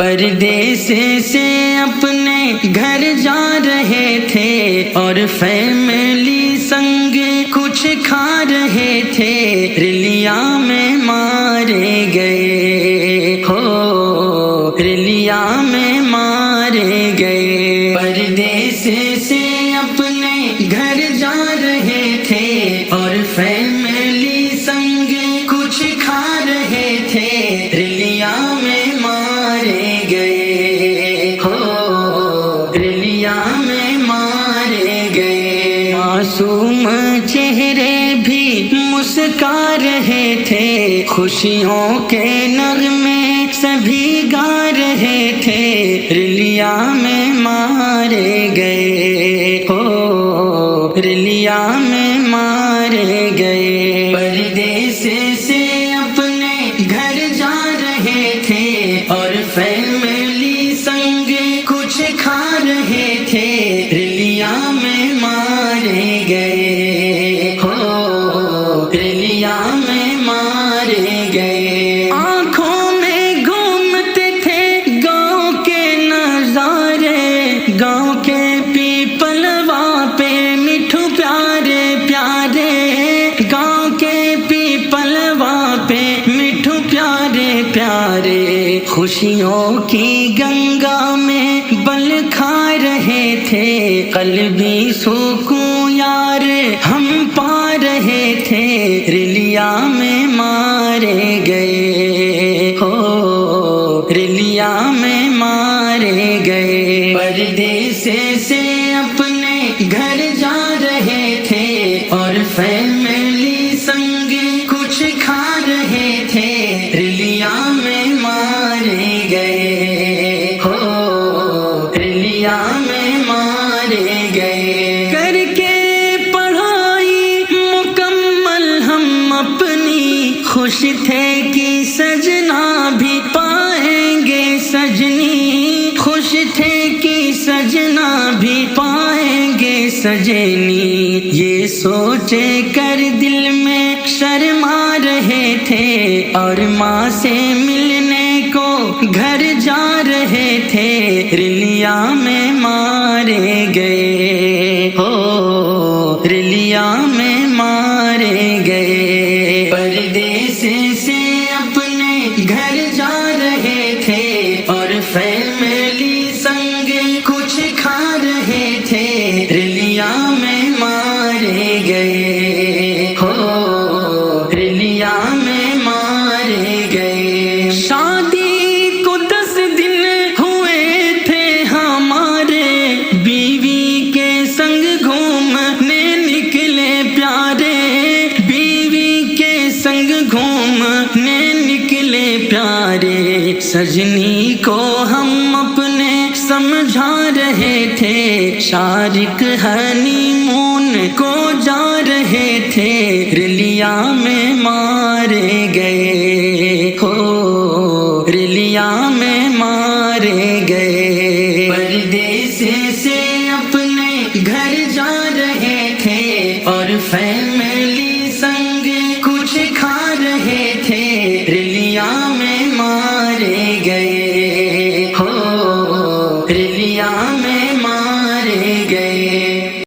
پردیس سے اپنے گھر جا رہے تھے اور فیملی سنگ کچھ کھا رہے تھے، رلیا میں مارے گئے ہو، رلیا میں مارے گئے۔ پردیس سے اپنے گھر جا رہے تھے اور فیملی سنگ کچھ کھا رہے تھے، رلیا میں مارے گئے ہو، رلیا میں مارے گئے۔ معصوم چہرے بھی مسکا رہے تھے، خوشیوں کے نغمے سبھی گا رہے تھے، رلیا میں مارے گئے ہو، رلیا میں مارے گئے۔ پردیس سے اپنے گھر جا رہے تھے اور فیملی سنگ کچھ کھا رہے تھے، رلیا میں مارے گئے ہو، رلیا میں مارے گئے۔ آنکھوں میں گھومتے تھے گاؤں کے نظارے، گاؤں کے پیپل وہاں پہ مٹھو پیارے پیارے، گاؤں کے پیپل وہاں پہ مٹھو پیارے پیارے۔ خوشیوں کی گنگا میں بل کھا رہے تھے، قلبی سکون یار ہم پا رہے تھے، رلیا میں مارے گئے ہو، رلیا میں مارے گئے۔ پردیس سے اپنے گھر جا رہے تھے اور فیملی سنگ کچھ کھا رہے تھے، رلیا میں مارے گئے ہو، رلیا میں مارے گئے۔ کر کے پڑھائی مکمل ہم اپنی، خوش تھے کہ سجنا بھی پائیں گے سجنی، خوش تھے کہ سجنا بھی پائیں گے سجنی، یہ سوچے کر دل میں شرما رہے تھے اور ماں سے ملنے کو گھر جا رہے تھے، رلیا میں مارے گئے ہو، رلیا میں مارے گئے۔ پردیس سے اپنے گھر جا رہے تھے اور فیملی سنگ کچھ کھا رہے تھے، رلیا میں مارے گئے ہو، رلیا میں مارے گئے۔ شادی کو 10 دن ہوئے تھے ہمارے، بیوی کے سنگ گھومنے نکلے پیارے، بیوی کے سنگ گھومنے نکلے پیارے۔ سجنی کو ہم اپنے سمجھا رہے تھے، شارک ہنی مون کو جا رہے تھے، رلیا میں مارے گئے ہو، رلیا میں مارے گئے۔ پردیس سے اپنے گھر جا رہے تھے اور